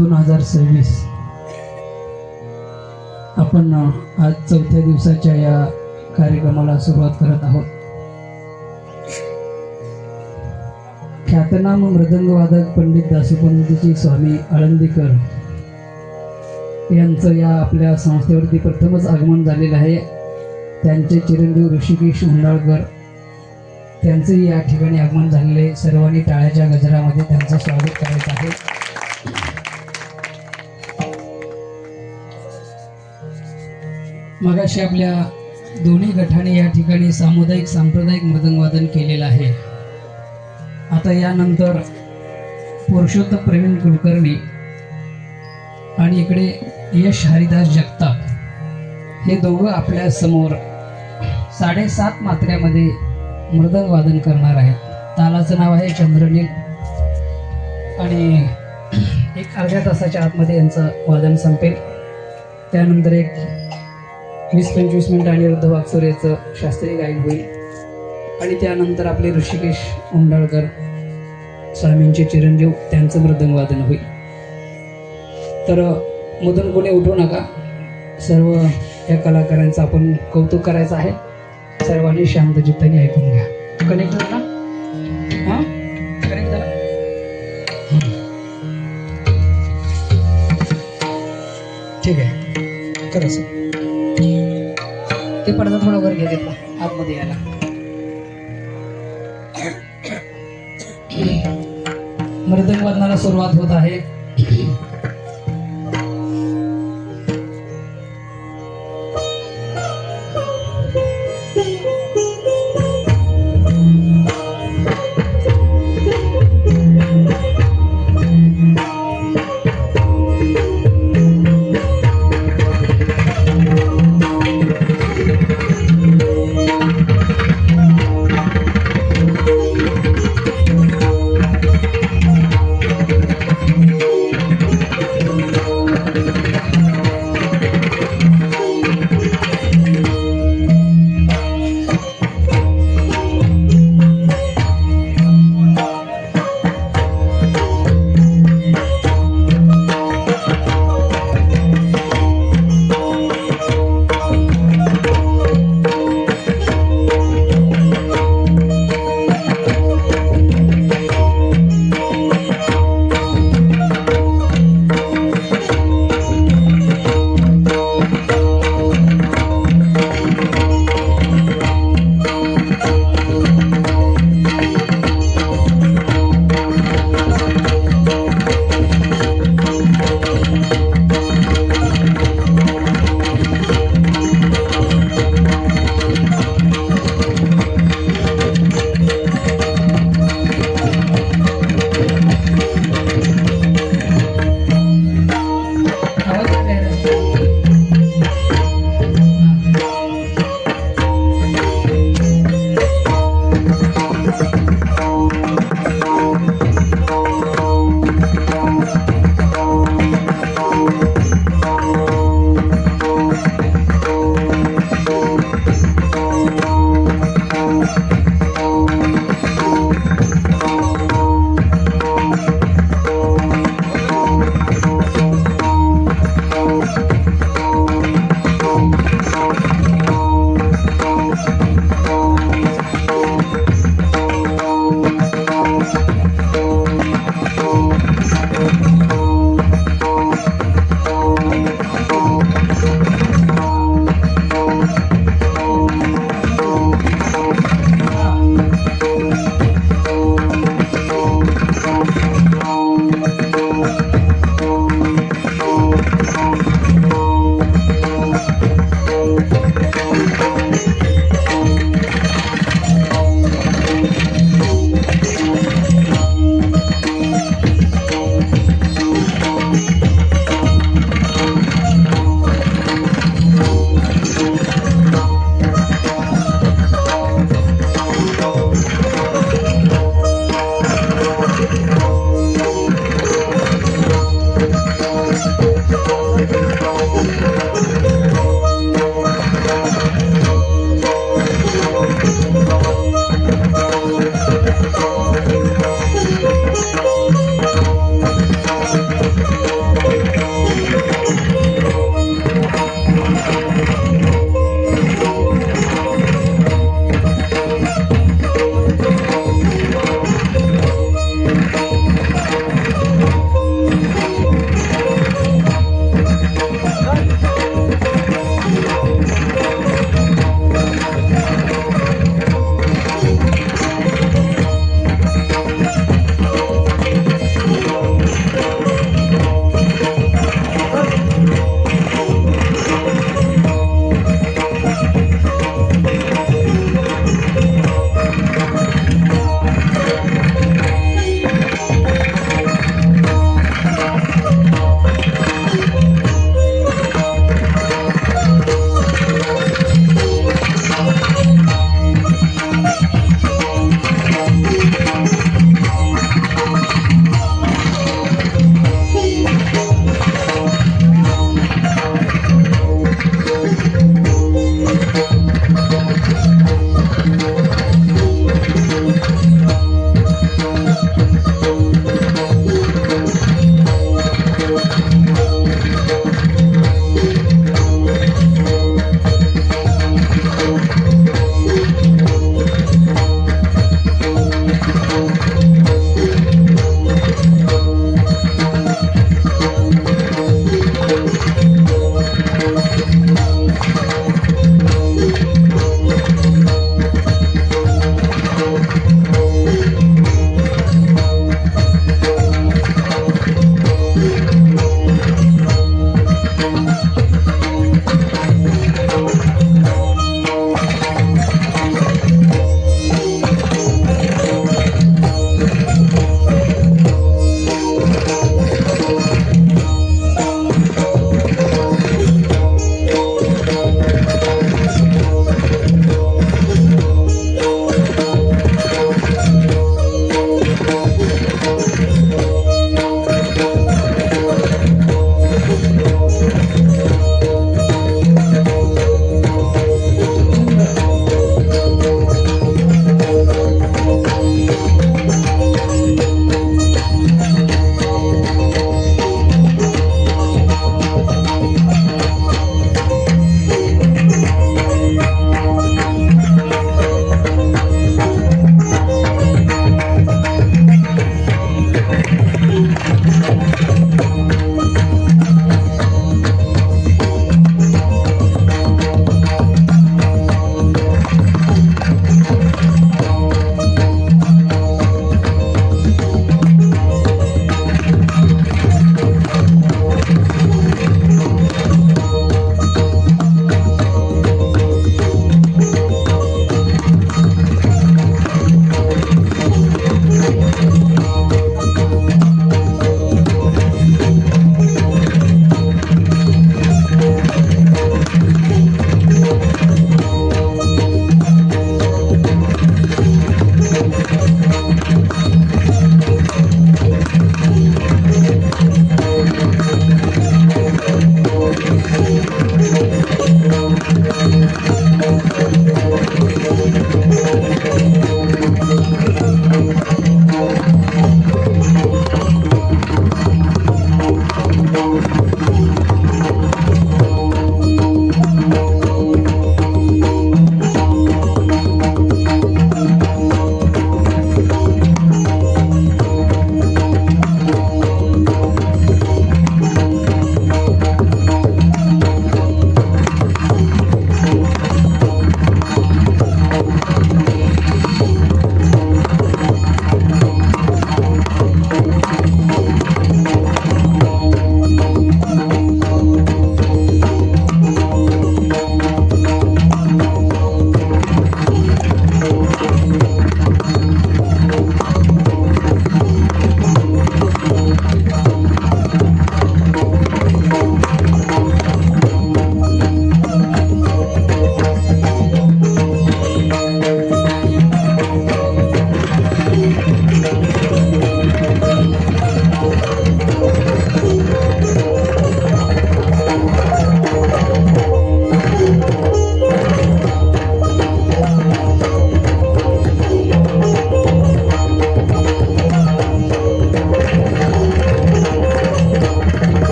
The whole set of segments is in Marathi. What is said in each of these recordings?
2026 आपण आज चौथ्या दिवसाच्या या कार्यक्रमाला सुरुवात करत आहोत। ख्यातनाम मृदंगवादक पंडित दासोपंतजी स्वामी आळंदीकर यांचं या आपल्या संस्थेवरती प्रथमच आगमन झालेलं आहे। त्यांचे चिरंजीव ऋषिकेश हुंडाळकर त्यांचेही या ठिकाणी आगमन झालेले। सर्वांनी टाळ्याच्या गजरामध्ये त्यांचं स्वागत करायचं आहे। मगाशी आपल्या दोन्ही गटाने या ठिकाणी सामुदायिक सांप्रदायिक मृदंगवादन केलेलं आहे। आता यानंतर पुरुषोत्तम प्रवीण कुलकर्णी आणि इकडे यश हरिदास जगताप हे दोघं आपल्या समोर 7.5 मात्र्यामध्ये मृदंग वादन करणार आहेत। तालाचं नाव आहे चंद्रनील आणि एक अर्ध्या तासाच्या आतमध्ये यांचं वादन संपेल। त्यानंतर एक 20-25 मिनिटं अनिरुद्ध वागचोरेचं शास्त्रीय गायन होईल आणि त्यानंतर आपले ऋषिकेश हुंडाळकर स्वामींचे चिरंजीव त्यांचं मृदंग वादन होईल। तर मधून कोणी उठू नका, सर्व या कलाकारांचं आपण कौतुक करायचं आहे। सर्वांनी शांत चित्ताने ऐकून घ्या। कनेक्ट झाला? हां कनेक्ट झाला? ठीक आहे, करा सर। ते पडदा थोडा वर घ्या, देतो आतमध्ये यायला। मृदंग वादनाला सुरुवात होत आहे।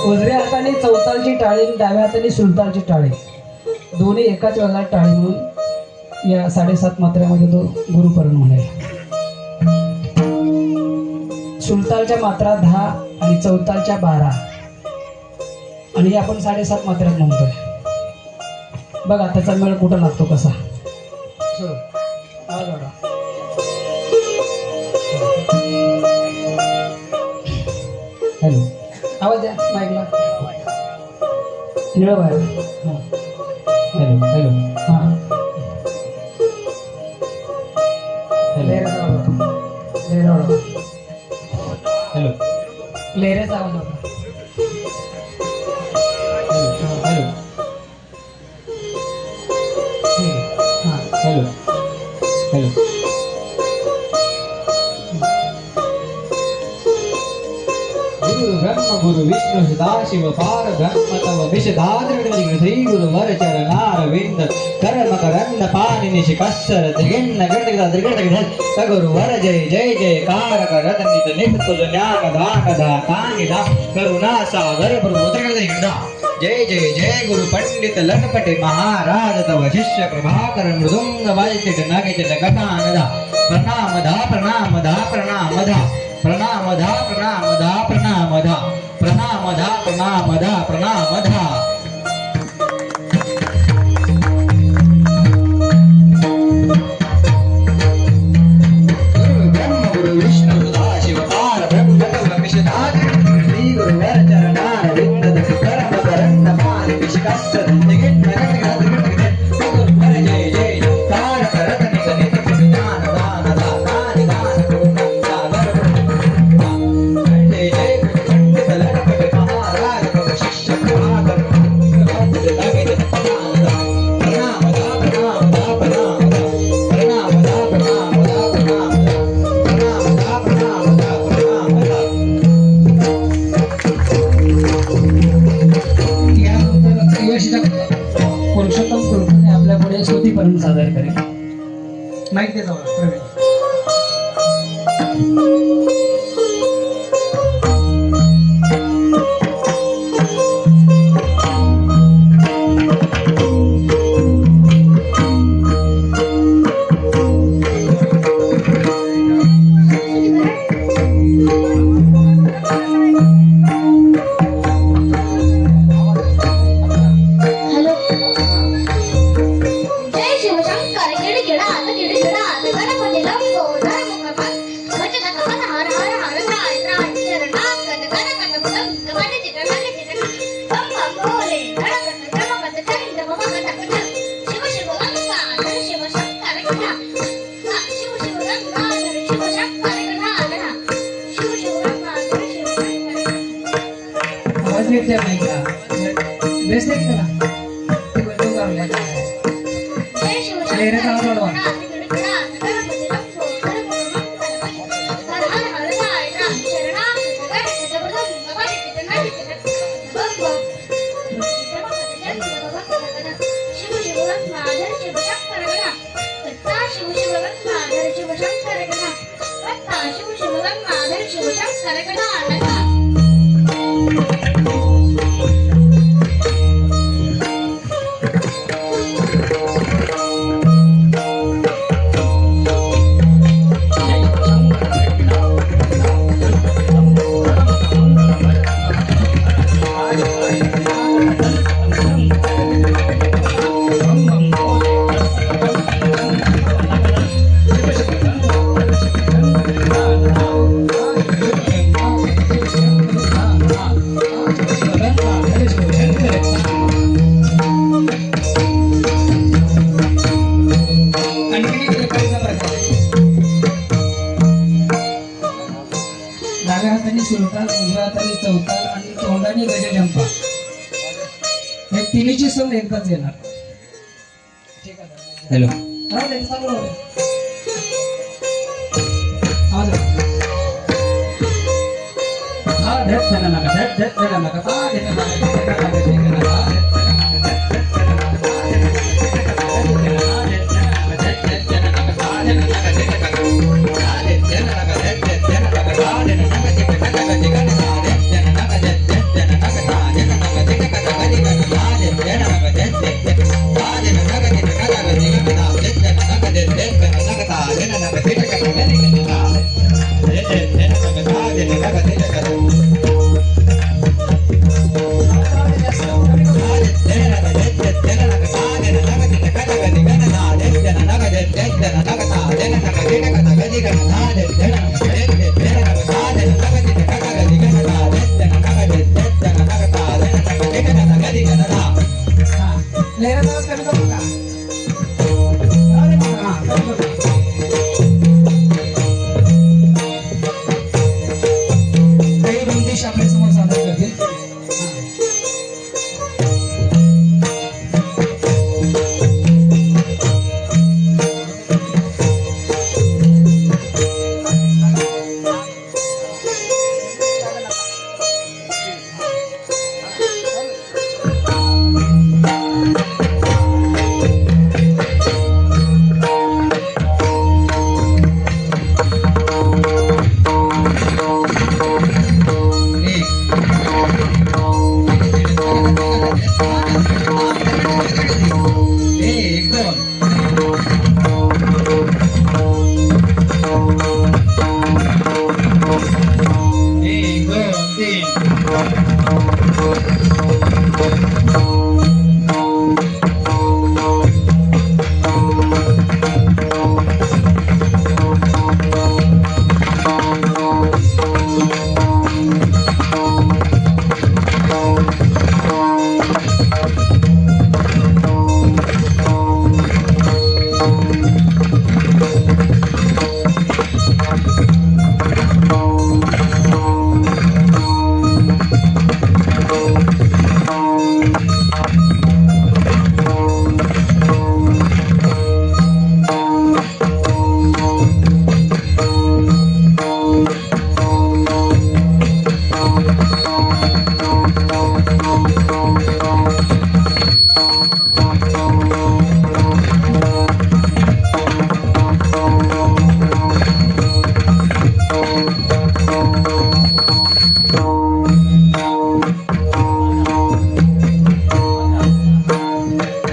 उजव्या हाताने चौतालची टाळी आणि डाव्या हाताने सुलतालची टाळी दोन्ही एकाच वेळेला टाळी म्हणून या 7.5 मात्र्यामध्ये तो गुरुपरण म्हणेल. सुलतालच्या मात्रा 10 आणि चौतालच्या 12 आणि हे आपण 7.5 मात्र्यात म्हणतोय. बघा त्याचा मेळ कुठं लागतो कसा. हॅलो आवाज द्या माईकला. निळ बाहेर. हां हॅलो हॅलो हां लेहऱ्याचा आवाज हॅलो लेहऱ्याचा आवाज होता. हॅलो हां हॅलो हॅलो गुरु ब्रह्म गुरु विष्णु सदाशिव पार ब्रह्म तव विषधाद्र श्री गुरु वर चरणारविंद कर्म करंद पाणि निशिकस्सर त्रिगिन्न गणगदा त्रिगणगदा गुरु वर जय जय जयकार करत नित नित तुझ ज्ञान दान दातानि दा करुणा सागर प्रभु त्रिगणगदा जय जय जय गुरु पंडित लटपटे महाराज तव शिष्य प्रभाकर मृदुंग वाजते नगे गतानदा प्रणाम दा प्रणाम दा प्रणाम दा प्रणाम धा प्रणाम धा प्रणाम धा प्रणाम धा प्रणाम धा प्रणाम धा. गुरु ब्रह्म गुरु विष्णु सदाशिव पार ब्रह्म तव विषधाद्र श्री गुरु वर चरणारविंद कर्म करंद पाणि निशिकस्सर त्रिगिन्न गणगदा गुरु वर जय जय कार करत नित नित ज्ञान दान दातानि दान करुणा सागर पुरुषोत्तम कुलकर्णी आपल्या पुढे स्तुतीपर्यंत सादर करेल. माहिती दे जाऊ प्रवीण. सुलतान, उजव्या हाताने चौताल आणि तोंडाने गजजंपा हे तिन्हीची सम एकदाच येणार. ठीक आहे. हॅलो हा त्यांचं चालू होतं. आवाज हा धट धट नका धट धट धट नका ता धट नका Jana जातील. एक दोन एक दोन तीन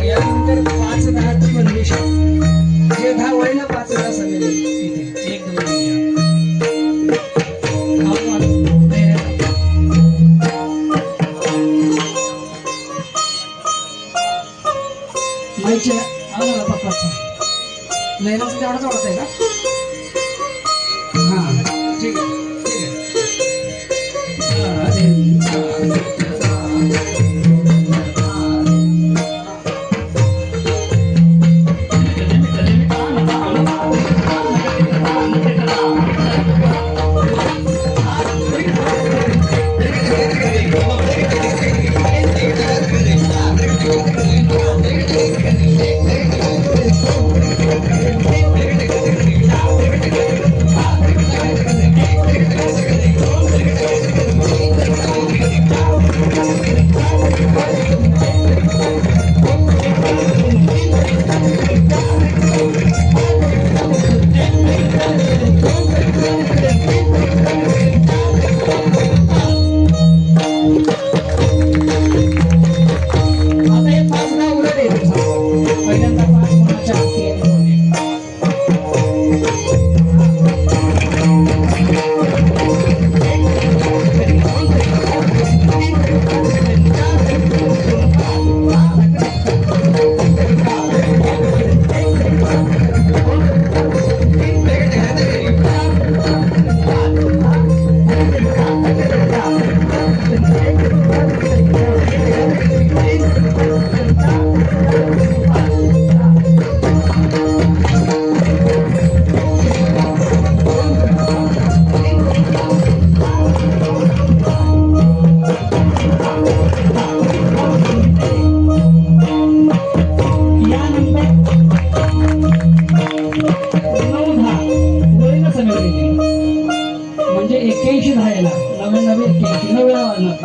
यानंतर 5-10ची बंदिश जे 10 वळीला 5-10 सगळे इथे 1 2 माईच्या आला पप्पाचा लैलाचा तेवढाच वाटत आहे का? हां ठीक आहे ठीक आहे. म्हणजे 81 राहायला नवीन 81 वेळा वाढणार.